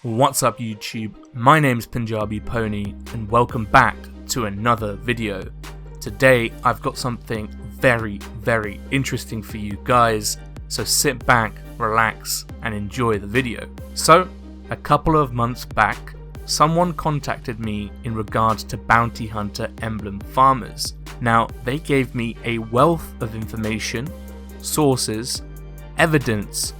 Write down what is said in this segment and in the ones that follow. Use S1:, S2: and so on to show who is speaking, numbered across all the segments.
S1: What's up YouTube, my name's Punjabi Pony and welcome back to another video. Today I've got something very interesting for you guys, so sit back, relax and enjoy the video. So, a couple of months back, someone contacted me in regards to bounty hunter emblem farmers. Now, they gave me a wealth of information, sources, evidence,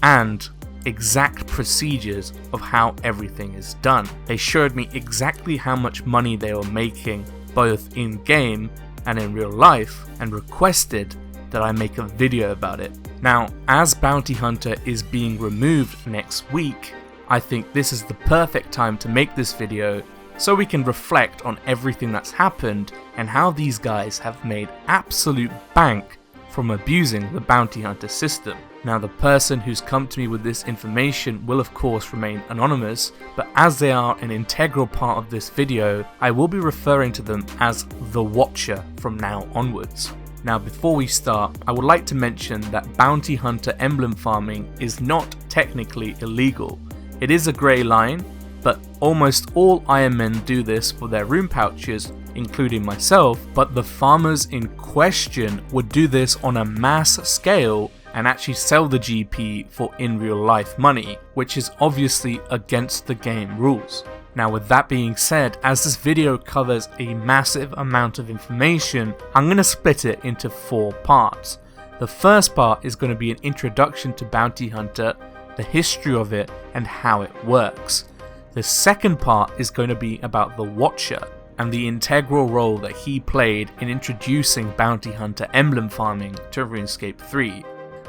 S1: and exact procedures of how everything is done. They showed me exactly how much money they were making both in game and in real life and requested that I make a video about it. Now, as Bounty Hunter is being removed next week, I think this is the perfect time to make this video so we can reflect on everything that's happened and how these guys have made absolute bank from abusing the bounty hunter system. Now, the person who's come to me with this information will of course remain anonymous, but as they are an integral part of this video, I will be referring to them as the Watcher from now onwards. Now, before we start, I would like to mention that bounty hunter emblem farming is not technically illegal. It is a grey line, but almost all Iron Men do this for their rune pouches, including myself, but the farmers in question would do this on a mass scale and actually sell the GP for in real life money, which is obviously against the game rules. Now, with that being said, as this video covers a massive amount of information, I'm going to split it into 4 parts. The first part is going to be an introduction to Bounty Hunter, the history of it, and how it works. The second part is going to be about the Watcher and the integral role that he played in introducing Bounty Hunter emblem farming to Runescape 3.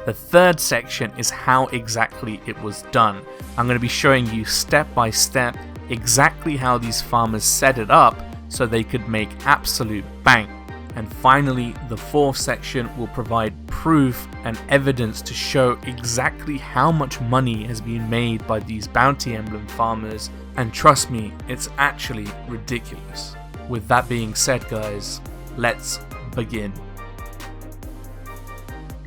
S1: The third section is how exactly it was done. I'm going to be showing you step by step exactly how these farmers set it up so they could make absolute bank. And finally, the fourth section will provide proof and evidence to show exactly how much money has been made by these bounty emblem farmers, and trust me, it's actually ridiculous. With that being said guys, let's begin.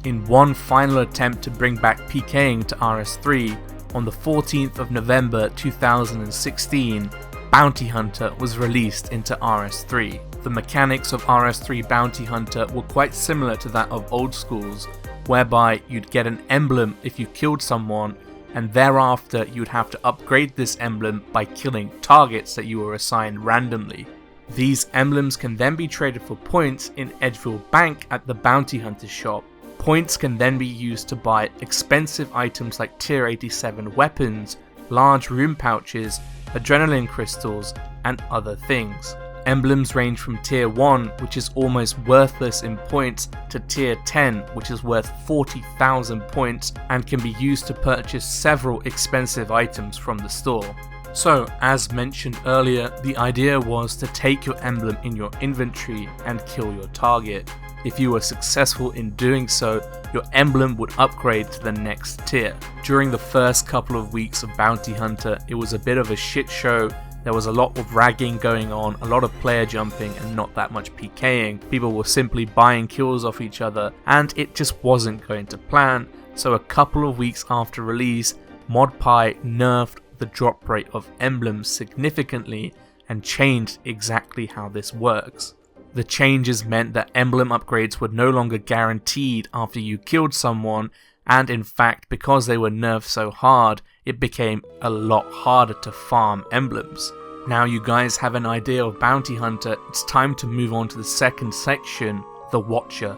S1: In one final attempt to bring back PKing to RS3, on the 14th of November 2016, Bounty Hunter was released into RS3. The mechanics of RS3 Bounty Hunter were quite similar to that of old schools, whereby you'd get an emblem if you killed someone, and thereafter you'd have to upgrade this emblem by killing targets that you were assigned randomly. These emblems can then be traded for points in Edgeville Bank at the Bounty Hunter shop. Points can then be used to buy expensive items like tier 87 weapons, large rune pouches, adrenaline crystals, and other things. Emblems range from tier 1, which is almost worthless in points, to tier 10, which is worth 40,000 points and can be used to purchase several expensive items from the store. So, as mentioned earlier, the idea was to take your emblem in your inventory and kill your target. If you were successful in doing so, your emblem would upgrade to the next tier. During the first couple of weeks of Bounty Hunter, it was a bit of a shit show. There was a lot of ragging going on, a lot of player jumping and not that much PKing. People were simply buying kills off each other and it just wasn't going to plan. So a couple of weeks after release, ModPie nerfed the drop rate of emblems significantly and changed exactly how this works. The changes meant that emblem upgrades were no longer guaranteed after you killed someone, and in fact, because they were nerfed so hard, it became a lot harder to farm emblems. Now you guys have an idea of Bounty Hunter, it's time to move on to the second section, the Watcher.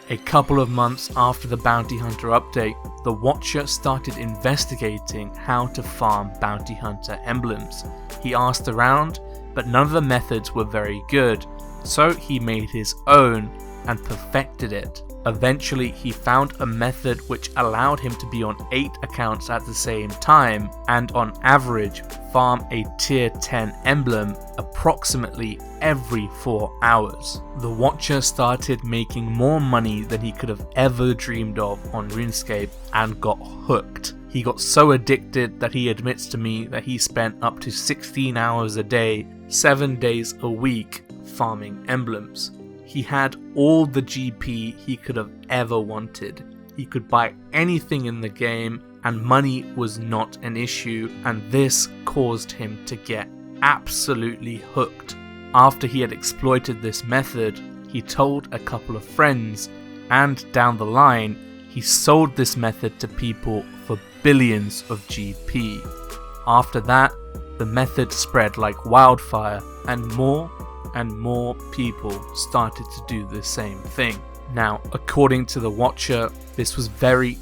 S1: A couple of months after the Bounty Hunter update, the Watcher started investigating how to farm Bounty Hunter emblems. He asked around, but none of the methods were very good, so he made his own and perfected it. Eventually, he found a method which allowed him to be on 8 accounts at the same time and on average farm a tier 10 emblem approximately every 4 hours. The Watcher started making more money than he could have ever dreamed of on RuneScape and got hooked. He got so addicted that he admits to me that he spent up to 16 hours a day, 7 days a week farming emblems. He had all the GP he could have ever wanted. he could buy anything in the game, and money was not an issue, and this caused him to get absolutely hooked. After he had exploited this method, he told a couple of friends, and down the line, he sold this method to people for billions of GP. After that, the method spread like wildfire, and more people started to do the same thing. Now, according to the Watcher, this was very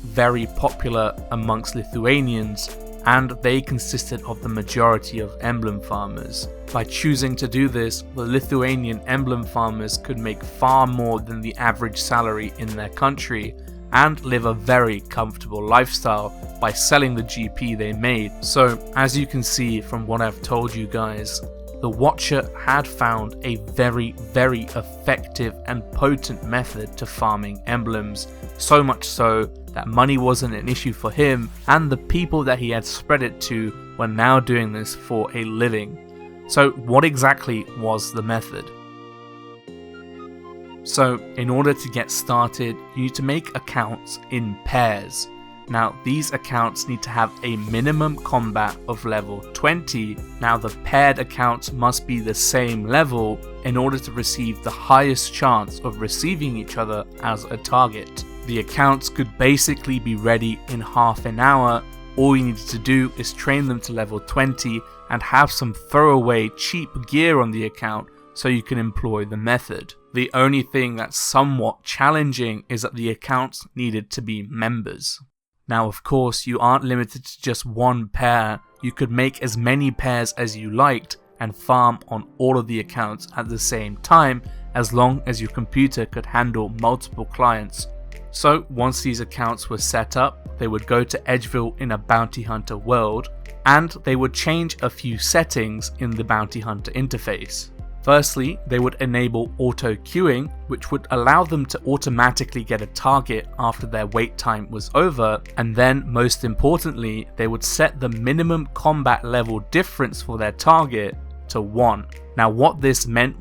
S1: popular amongst Lithuanians, and they consisted of the majority of emblem farmers. By choosing to do this, the Lithuanian emblem farmers could make far more than the average salary in their country, and live a very comfortable lifestyle by selling the GP they made. So, as you can see from what I've told you guys, the Watcher had found a very effective and potent method to farming emblems, so much so that money wasn't an issue for him, and the people that he had spread it to were now doing this for a living. So what exactly was the method? So in order to get started, you need to make accounts in pairs. Now these accounts need to have a minimum combat of level 20. Now the paired accounts must be the same level in order to receive the highest chance of receiving each other as a target. The accounts could basically be ready in half an hour. All you needed to do is train them to level 20 and have some throwaway cheap gear on the account so you can employ the method. The only thing that's somewhat challenging is that the accounts needed to be members. Now of course you aren't limited to just one pair, you could make as many pairs as you liked and farm on all of the accounts at the same time, as long as your computer could handle multiple clients. So once these accounts were set up, they would go to Edgeville in a bounty hunter world, and they would change a few settings in the bounty hunter interface. Firstly, they would enable auto queuing, which would allow them to automatically get a target after their wait time was over, and then most importantly, they would set the minimum combat level difference for their target to 1. Now what this meant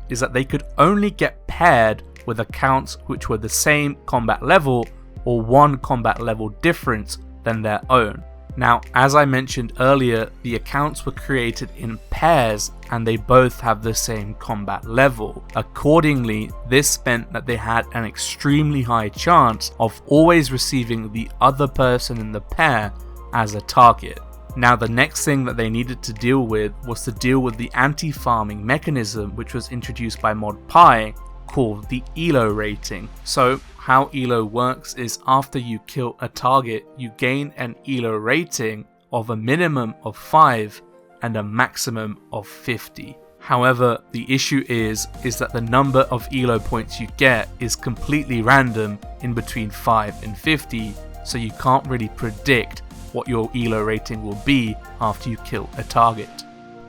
S1: is that they could only get paired with accounts which were the same combat level or 1 combat level difference than their own. Now, as I mentioned earlier, the accounts were created in pairs and they both have the same combat level. Accordingly, this meant that they had an extremely high chance of always receiving the other person in the pair as a target. Now, the next thing that they needed to deal with was to deal with the anti-farming mechanism which was introduced by Mod Pi, called the ELO rating. So how ELO works is after you kill a target, you gain an ELO rating of a minimum of 5 and a maximum of 50. However, the issue is that the number of ELO points you get is completely random in between 5 and 50, so you can't really predict what your ELO rating will be after you kill a target.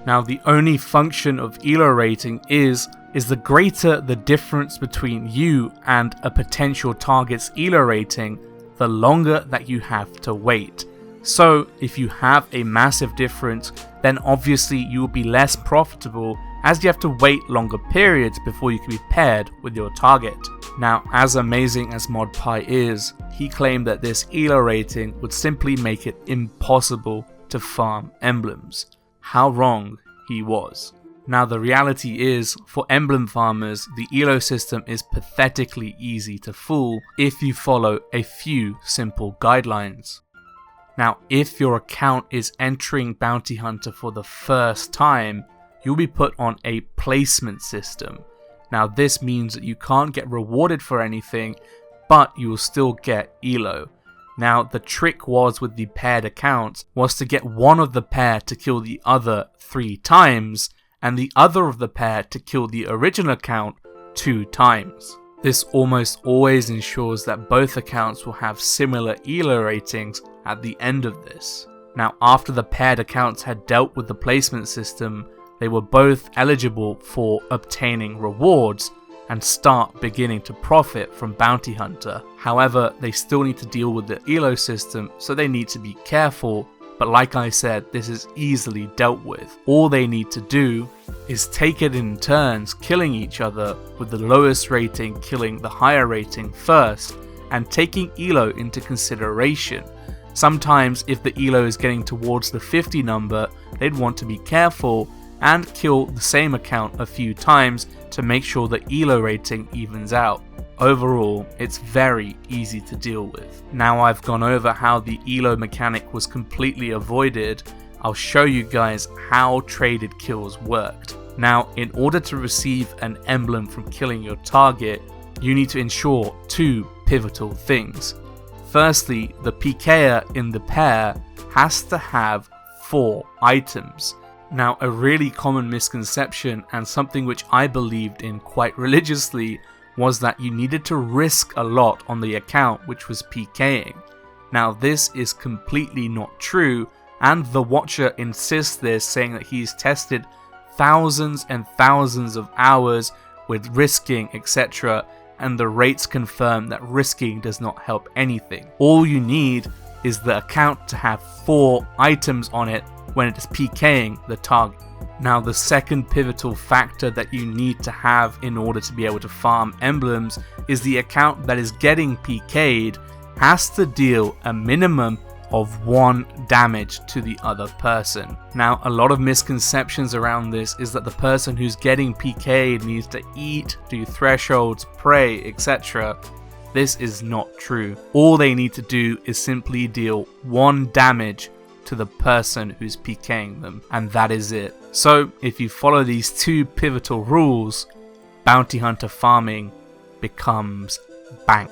S1: Now the only function of ELO rating is the greater the difference between you and a potential target's ELO rating, the longer that you have to wait. So if you have a massive difference, then obviously you will be less profitable as you have to wait longer periods before you can be paired with your target. Now, as amazing as Mod Pi is, he claimed that this ELO rating would simply make it impossible to farm emblems. How wrong he was. Now the reality is, for emblem farmers, the ELO system is pathetically easy to fool if you follow a few simple guidelines. Now if your account is entering Bounty Hunter for the first time, you'll be put on a placement system. Now this means that you can't get rewarded for anything, but you will still get ELO. Now the trick with the paired accounts was to get one of the pair to kill the other 3 times, and the other of the pair to kill the original account 2 times. This almost always ensures that both accounts will have similar ELO ratings at the end of this. Now after the paired accounts had dealt with the placement system, they were both eligible for obtaining rewards and start beginning to profit from Bounty Hunter. However, they still need to deal with the ELO system, so they need to be careful. But like I said, this is easily dealt with. All they need to do is take it in turns killing each other, with the lowest rating killing the higher rating first, and taking elo into consideration. Sometimes if the elo is getting towards the 50 number, they'd want to be careful and kill the same account a few times to make sure the elo rating evens out. Overall, it's very easy to deal with. Now I've gone over how the elo mechanic was completely avoided, I'll show you guys how traded kills worked. Now, in order to receive an emblem from killing your target, you need to ensure two pivotal things. Firstly, the PKer in the pair has to have 4 items. Now, a really common misconception and something which I believed in quite religiously was that you needed to risk a lot on the account which was PKing. Now, this is completely not true, and the Watcher insists this, saying that he's tested thousands and thousands of hours with risking, etc., and the rates confirm that risking does not help anything. All you need is the account to have 4 items on it when it is PKing the target. Now, the second pivotal factor that you need to have in order to be able to farm emblems is the account that is getting PK'd has to deal a minimum of 1 damage to the other person. Now, a lot of misconceptions around this is that the person who's getting PK'd needs to eat, do thresholds, pray, etc. This is not true. All they need to do is simply deal 1 damage to the person who's PKing them, and that is it. So, if you follow these 2 pivotal rules, bounty hunter farming becomes bank.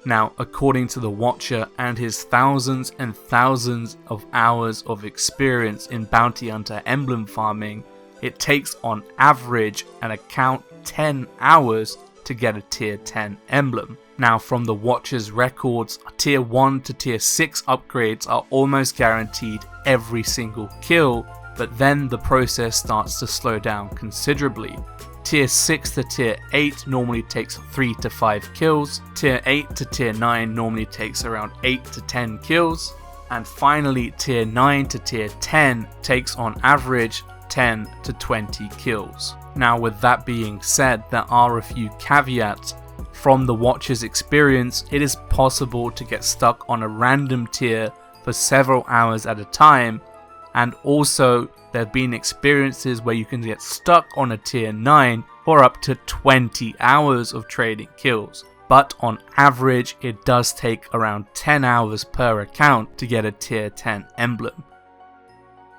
S1: Now, according to the Watcher and his thousands and thousands of hours of experience in bounty hunter emblem farming, it takes on average an account 10 hours to get a tier 10 emblem. Now, from the Watcher's records, tier 1 to tier 6 upgrades are almost guaranteed every single kill, but then the process starts to slow down considerably. Tier 6 to tier 8 normally takes 3 to 5 kills, tier 8 to tier 9 normally takes around 8 to 10 kills, and finally tier 9 to tier 10 takes on average 10 to 20 kills. Now, with that being said, there are a few caveats. From the Watcher's experience, it is possible to get stuck on a random tier for several hours at a time, and also there have been experiences where you can get stuck on a tier 9 for up to 20 hours of trading kills. But on average, it does take around 10 hours per account to get a tier 10 emblem.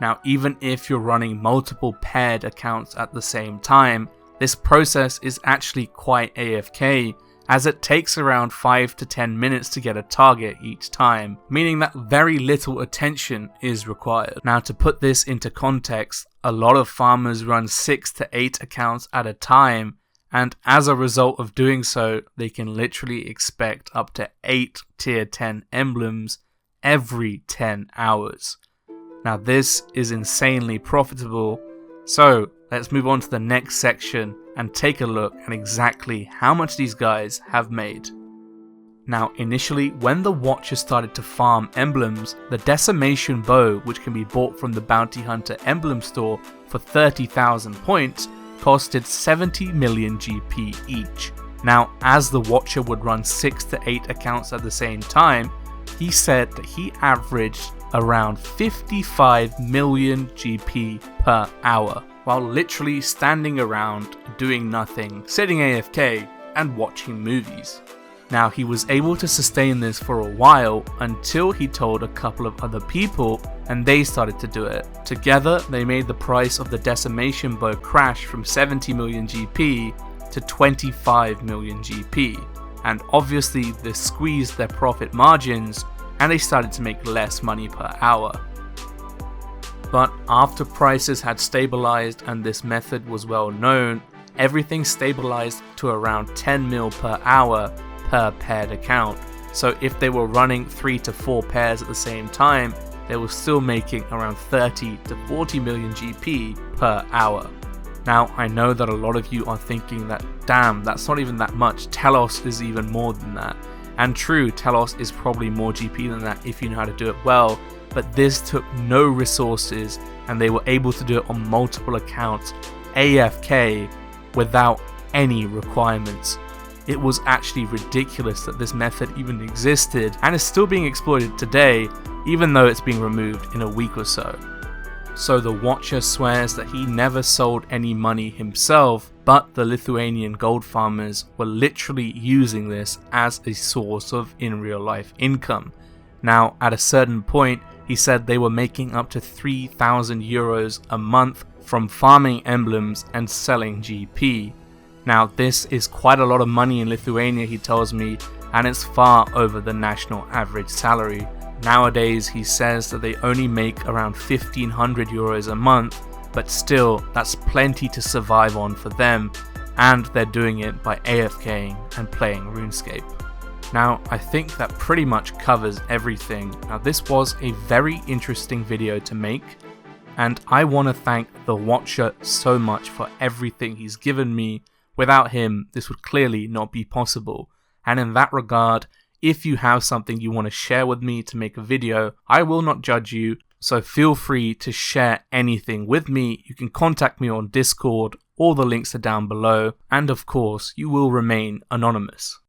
S1: Now, even if you're running multiple paired accounts at the same time, this process is actually quite AFK, as it takes around 5 to 10 minutes to get a target each time, meaning that very little attention is required. Now, to put this into context, a lot of farmers run 6 to 8 accounts at a time, and as a result of doing so, they can literally expect up to 8 tier 10 emblems every 10 hours. Now, this is insanely profitable, so let's move on to the next section and take a look at exactly how much these guys have made. Now, initially, when the Watcher started to farm emblems, the Decimation Bow, which can be bought from the Bounty Hunter Emblem store for 30,000 points, costed 70 million GP each. Now, as the Watcher would run 6 to 8 accounts at the same time, he said that he averaged around 55 million GP per hour, while literally standing around doing nothing, sitting AFK and watching movies. Now, he was able to sustain this for a while until he told a couple of other people and they started to do it. Together, they made the price of the Decimation Bow crash from 70 million GP to 25 million GP, and obviously this squeezed their profit margins and they started to make less money per hour. But after prices had stabilized and this method was well known, everything stabilized to around 10 mil per hour per paired account. So if they were running 3 to 4 pairs at the same time, they were still making around 30 to 40 million GP per hour. Now, I know that a lot of you are thinking that, damn, that's not even that much, Telos is even more than that. And true, Telos is probably more GP than that if you know how to do it well, but this took no resources and they were able to do it on multiple accounts AFK without any requirements. it was actually ridiculous that this method even existed and is still being exploited today, even though it's being removed in a week or so. So the Watcher swears that he never sold any money himself, but the Lithuanian gold farmers were literally using this as a source of in real life income. Now, at a certain point, he said they were making up to 3,000 euros a month from farming emblems and selling GP. Now, this is quite a lot of money in Lithuania, he tells me, and it's far over the national average salary. Nowadays, he says that they only make around 1,500 euros a month, but still, that's plenty to survive on for them, and they're doing it by AFKing and playing RuneScape. Now, I think that pretty much covers everything. Now, this was a very interesting video to make, and I want to thank the Watcher so much for everything he's given me. Without him, this would clearly not be possible, and in that regard, if you have something you want to share with me to make a video, I will not judge you, so feel free to share anything with me. You can contact me on Discord, all the links are down below, and of course, you will remain anonymous.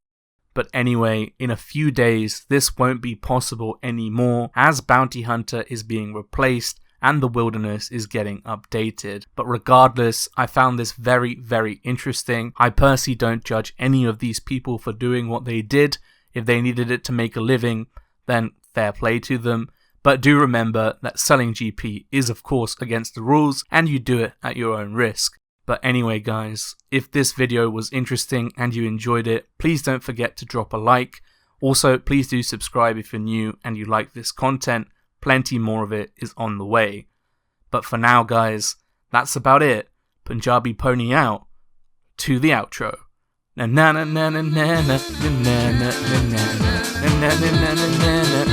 S1: But anyway, in a few days, this won't be possible anymore as Bounty Hunter is being replaced and the Wilderness is getting updated. But regardless, I found this very, very interesting. I personally don't judge any of these people for doing what they did. If they needed it to make a living, then fair play to them. But do remember that selling GP is of course against the rules and you do it at your own risk. But anyway guys, if this video was interesting and you enjoyed it, please don't forget to drop a like. Also, please do subscribe if you're new and you like this content. Plenty more of it is on the way. But for now guys, that's about it. Punjabi Pony out. To the outro. Na na na na na na na na na na na na na na na na